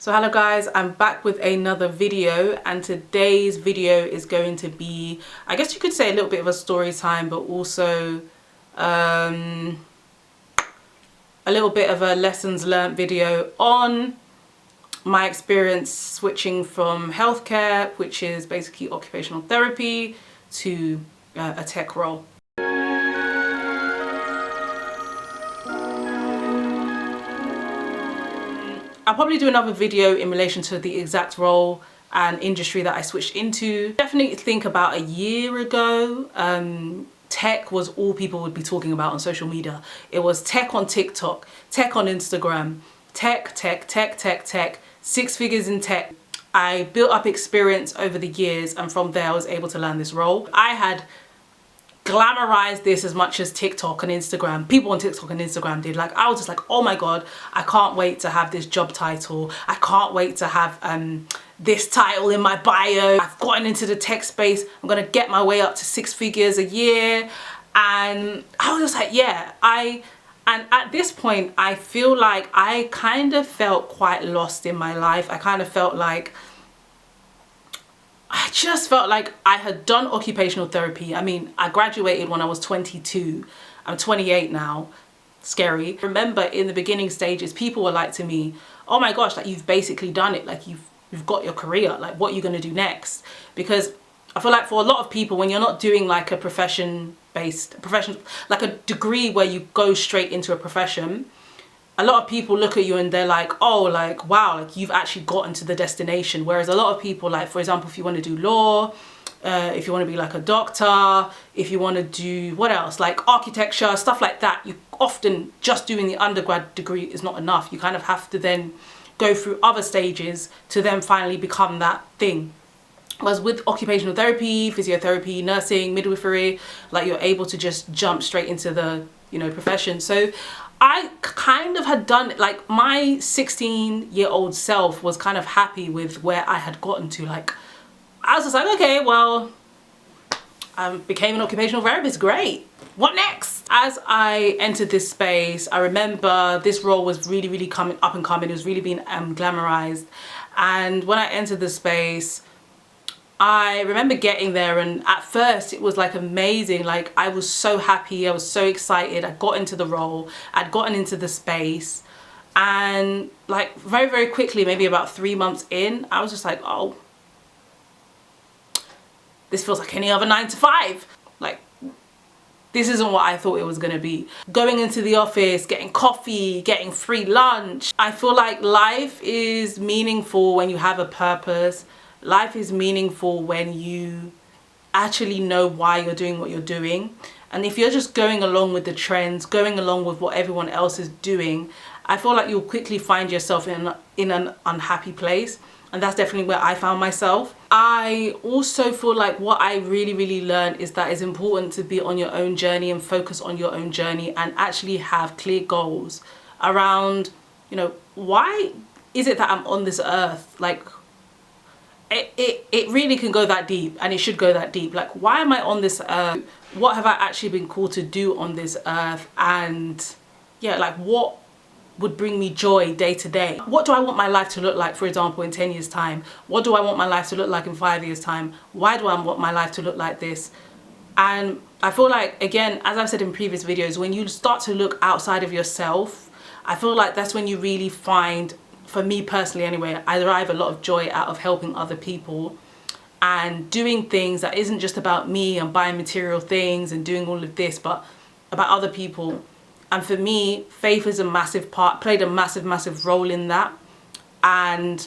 So hello guys, I'm back with another video, and today's video is going to be, I guess you could say, a little bit of a story time, but also a little bit of a lessons learned video on my experience switching from healthcare, which is basically occupational therapy, to a tech role. I'll probably do another video in relation to the exact role and industry that I switched into. Definitely think about a year ago, tech was all people would be talking about on social media. It was tech on TikTok, tech on Instagram, tech, 6 figures in tech. I built up experience over the years, and from there I was able to land this role. I had glamorized this as much as TikTok and Instagram, people on TikTok and Instagram did. Like, I was just like, oh my god, I can't wait to have this job title, I can't wait to have this title in my bio. I've gotten into the tech space, I'm gonna get my way up to 6 figures a year. And I was just like, yeah, and at this point I feel like I kind of felt quite lost in my life. I kind of felt like I had done occupational therapy. I mean, I graduated when I was 22. I'm 28 now. Scary. Remember, in the beginning stages, people were like to me, oh my gosh, like, you've basically done it. Like, you've got your career. Like, what are you going to do next? Because I feel like for a lot of people, when you're not doing like a profession, like a degree where you go straight into a profession, a lot of people look at you and they're like, oh, like, wow, like, you've actually gotten to the destination. Whereas a lot of people, like, for example, if you want to do law, if you want to be like a doctor, if you want to do, what else, like architecture, stuff like that, you often, just doing the undergrad degree is not enough. You kind of have to then go through other stages to then finally become that thing. Whereas with occupational therapy, physiotherapy, nursing, midwifery, like, you're able to just jump straight into the, you know, profession. So I kind of had done, like, my 16-year-old self was kind of happy with where I had gotten to. Like, I was just like, okay, well, I became an occupational therapist, great. What next? As I entered this space, I remember this role was really coming up and coming. It was really being glamorized. And when I entered the space, I remember getting there, and at first it was like amazing. Like, I was so happy, I was so excited. I got into the role, I'd gotten into the space, and like very quickly, maybe about 3 months in, I was just like, oh, this feels like any other 9 to 5. Like, this isn't what I thought it was gonna be. Going into the office, getting coffee, getting free lunch. I feel like life is meaningful when you have a purpose. Life is meaningful when you actually know why you're doing what you're doing. And if you're just going along with the trends, going along with what everyone else is doing, I feel like you'll quickly find yourself in an unhappy place. And that's definitely where I found myself. I also feel like what I really learned is that it's important to be on your own journey and focus on your own journey and actually have clear goals around, you know, why is it that I'm on this earth? Like, it really can go that deep, and it should go that deep. Like, why am I on this earth? What have I actually been called to do on this earth? And yeah, like, what would bring me joy day to day? What do I want my life to look like, for example, in 10 years time? What do I want my life to look like in 5 years time? Why do I want my life to look like this? And I feel like, again, as I've said in previous videos, when you start to look outside of yourself, I feel like that's when you really find, for me personally anyway, I derive a lot of joy out of helping other people and doing things that isn't just about me and buying material things and doing all of this, but about other people. And for me, faith is a massive part, played a massive role in that. And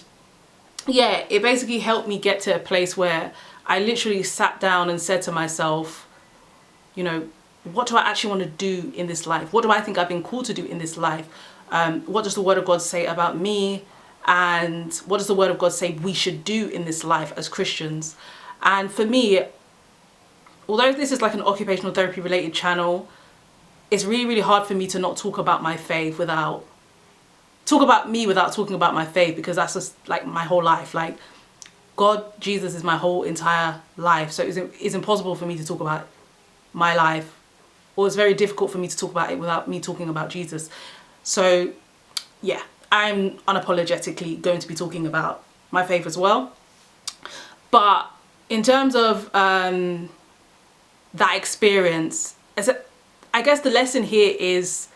yeah, it basically helped me get to a place where I literally sat down and said to myself, you know, what do I actually want to do in this life? What do I think I've been called to do in this life? What does the Word of God say about me? And what does the Word of God say we should do in this life as Christians? And for me, although this is like an occupational therapy related channel, it's really hard for me to not talk about my faith without talking about my faith, because that's just like my whole life. Like, God, Jesus is my whole entire life. So it's impossible for me to talk about my life, or it's very difficult for me to talk about it without me talking about Jesus. So yeah, I'm unapologetically going to be talking about my faith as well. But in terms of that experience, I guess the lesson here is,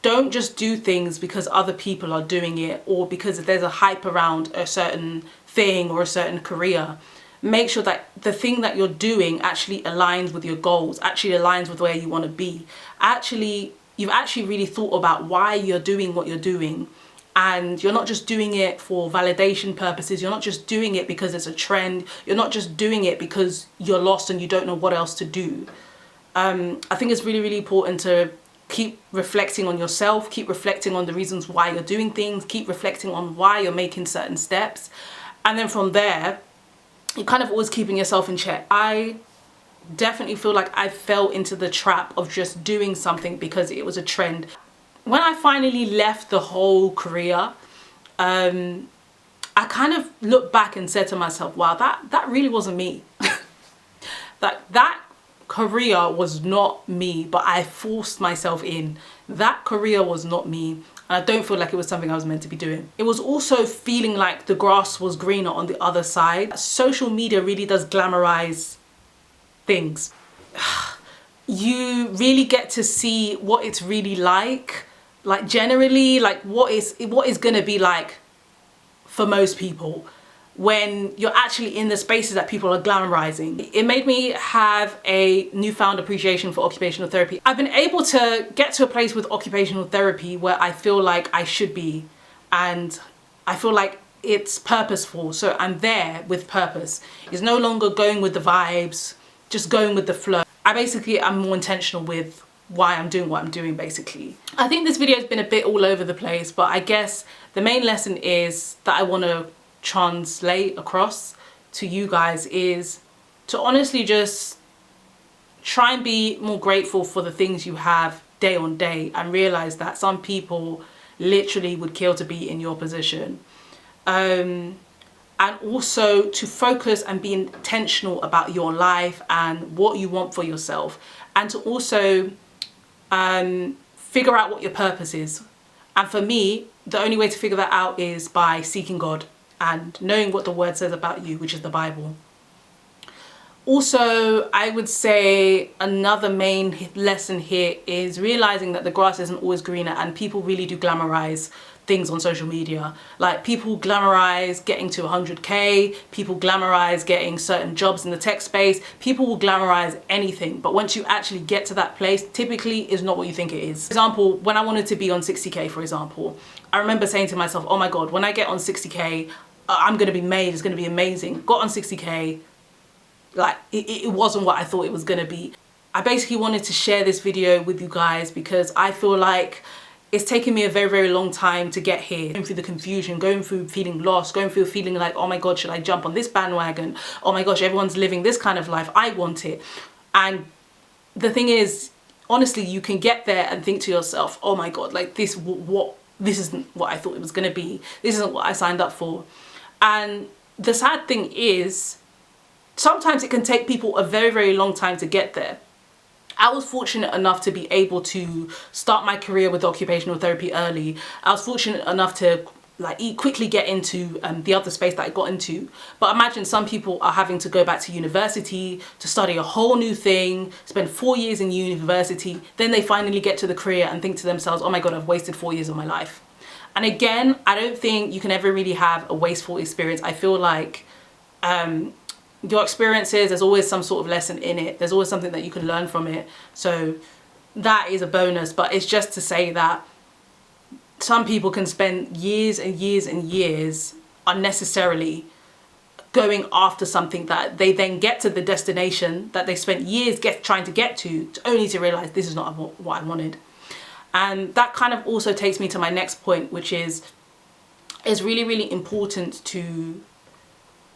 don't just do things because other people are doing it or because there's a hype around a certain thing or a certain career. Make sure that the thing that you're doing actually aligns with your goals, actually aligns with where you want to be. You've actually really thought about why you're doing what you're doing, and you're not just doing it for validation purposes. You're not just doing it because it's a trend. You're not just doing it because you're lost and you don't know what else to do. I think it's really, really important to keep reflecting on yourself, keep reflecting on the reasons why you're doing things, keep reflecting on why you're making certain steps. And then from there, you're kind of always keeping yourself in check. I definitely feel like I fell into the trap of just doing something because it was a trend. When I finally left the whole career, I kind of looked back and said to myself, wow, that really wasn't me. that career was not me, but I forced myself in. That career was not me, and I don't feel like it was something I was meant to be doing. It was also feeling like the grass was greener on the other side. Social media really does glamorize things. You really get to see what it's really like generally, like what is gonna be like for most people when you're actually in the spaces that people are glamorizing. It made me have a newfound appreciation for occupational therapy. I've been able to get to a place with occupational therapy where I feel like I should be, and I feel like it's purposeful. So I'm there with purpose. It's no longer going with the vibes, just going with the flow. I basically am more intentional with why I'm doing what I'm doing, basically. I think this video has been a bit all over the place, but I guess the main lesson is that I want to translate across to you guys is to honestly just try and be more grateful for the things you have day on day, and realize that some people literally would kill to be in your position. And also to focus and be intentional about your life and what you want for yourself, and to also figure out what your purpose is. And for me, the only way to figure that out is by seeking God and knowing what the word says about you, which is the Bible. Also, I would say another main lesson here is realizing that the grass isn't always greener, and people really do glamorize things on social media. Like, people glamorize getting to 100K, people glamorize getting certain jobs in the tech space, people will glamorize anything, but once you actually get to that place, typically is not what you think it is. For example, when I wanted to be on 60K, for example, I remember saying to myself, oh my God, when I get on 60K, I'm gonna be made, it's gonna be amazing. Got on 60K, like it wasn't what I thought it was gonna be. I basically wanted to share this video with you guys because I feel like it's taken me a very, very long time to get here. Going through the confusion, going through feeling lost, going through feeling like, oh my God, should I jump on this bandwagon? Oh my gosh, everyone's living this kind of life, I want it. And the thing is, honestly, you can get there and think to yourself, oh my God, like this isn't what I thought it was gonna be. This isn't what I signed up for. And the sad thing is, sometimes it can take people a very, very long time to get there. I was fortunate enough to be able to start my career with occupational therapy early. I was fortunate enough to quickly get into the other space that I got into. But imagine some people are having to go back to university to study a whole new thing, spend 4 years in university, then they finally get to the career and think to themselves, oh my God, I've wasted 4 years of my life. And again, I don't think you can ever really have a wasteful experience. I feel like your experiences, there's always some sort of lesson in it. There's always something that you can learn from it. So that is a bonus, but it's just to say that some people can spend years and years and years unnecessarily going after something that they then get to the destination that they spent years trying to get to only to realize this is not what I wanted. And that kind of also takes me to my next point, which is it's really, really important to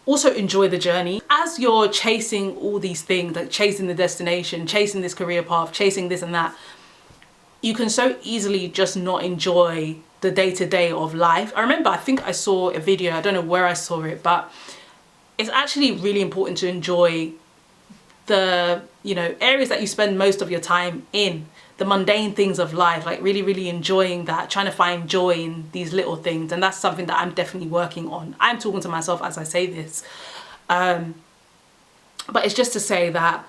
also enjoy the journey. As you're chasing all these things, like chasing the destination, chasing this career path, chasing this and that, you can so easily just not enjoy the day-to-day of life. I remember, I think I saw a video, I don't know where I saw it, but it's actually really important to enjoy the, areas that you spend most of your time in. the mundane things of life, like really enjoying that, trying to find joy in these little things. And that's something that I'm definitely working on. I'm talking to myself as I say this. But it's just to say that,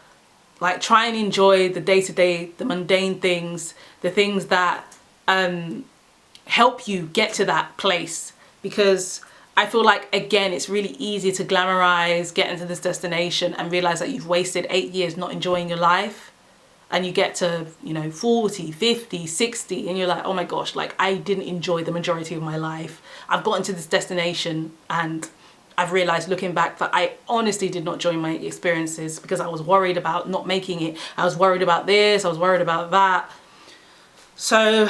like, try and enjoy the day-to-day, the mundane things, the things that help you get to that place. Because I feel like, again, it's really easy to glamorize getting to this destination and realize that you've wasted 8 years not enjoying your life. And you get to, you know, 40, 50, 60, and you're like, oh my gosh, like, I didn't enjoy the majority of my life. I've gotten to this destination and I've realized, looking back, that I honestly did not enjoy my experiences because I was worried about not making it. I was worried about this, I was worried about that. So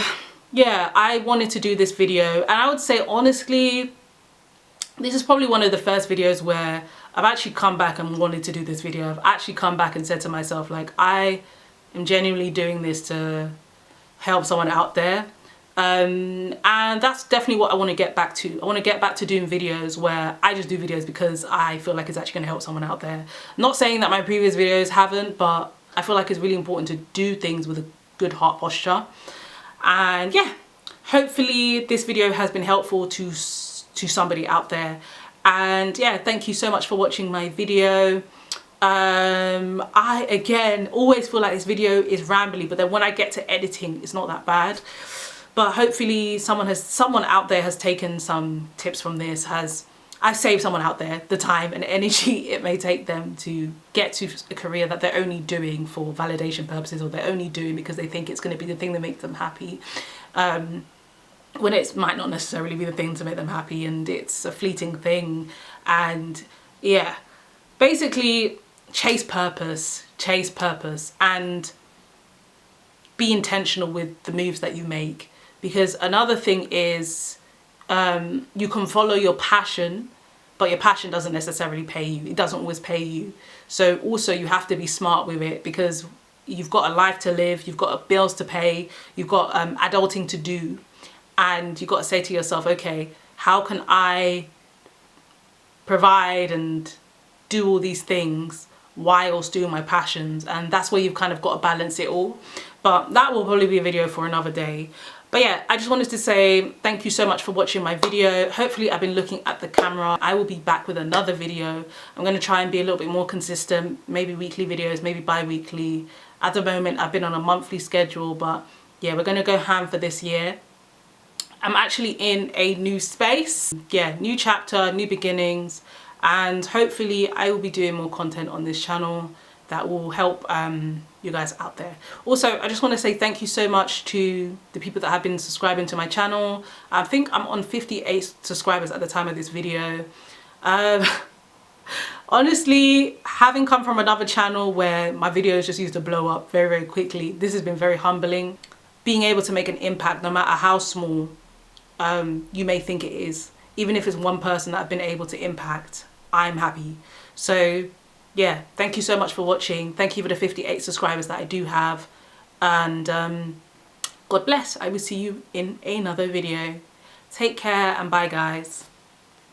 yeah, I wanted to do this video, and I would say, honestly, this is probably one of the first videos where I've actually come back and wanted to do this video. I've actually come back and said to myself, like, I am genuinely doing this to help someone out there. And that's definitely what I want to get back to. I want to get back to doing videos where I just do videos because I feel like it's actually going to help someone out there. Not saying that my previous videos haven't, but I feel like it's really important to do things with a good heart posture. And yeah, hopefully this video has been helpful to somebody out there. And yeah, thank you so much for watching my video. I, again, always feel like this video is rambly, but then when I get to editing, it's not that bad. But hopefully someone out there has taken some tips from this, I've saved someone out there the time and energy it may take them to get to a career that they're only doing for validation purposes, or they're only doing because they think it's going to be the thing that makes them happy. When it might not necessarily be the thing to make them happy, and it's a fleeting thing. And yeah, basically chase purpose, and be intentional with the moves that you make. Because another thing is, you can follow your passion, but your passion doesn't necessarily pay you. It doesn't always pay you. So also you have to be smart with it, because you've got a life to live, you've got bills to pay, you've got adulting to do. And you've got to say to yourself, okay, how can I provide and do all these things whilst doing my passions? And that's where you've kind of got to balance it all. But that will probably be a video for another day. But yeah, I just wanted to say thank you so much for watching my video. Hopefully I've been looking at the camera. I will be back with another video. I'm going to try and be a little bit more consistent, maybe weekly videos, maybe bi-weekly. At the moment I've been on a monthly schedule, but yeah, we're going to go ham for this year. I'm actually in a new space. Yeah, new chapter, new beginnings, and hopefully I will be doing more content on this channel that will help you guys out there. Also, I just want to say thank you so much to the people that have been subscribing to my channel. I think I'm on 58 subscribers at the time of this video. Honestly, having come from another channel where my videos just used to blow up very quickly, this has been very humbling. Being able to make an impact, no matter how small you may think it is, even if it's one person that I've been able to impact, I'm happy. So yeah, thank you so much for watching. Thank you for the 58 subscribers that I do have, and God bless. I will see you in another video. Take care and bye guys.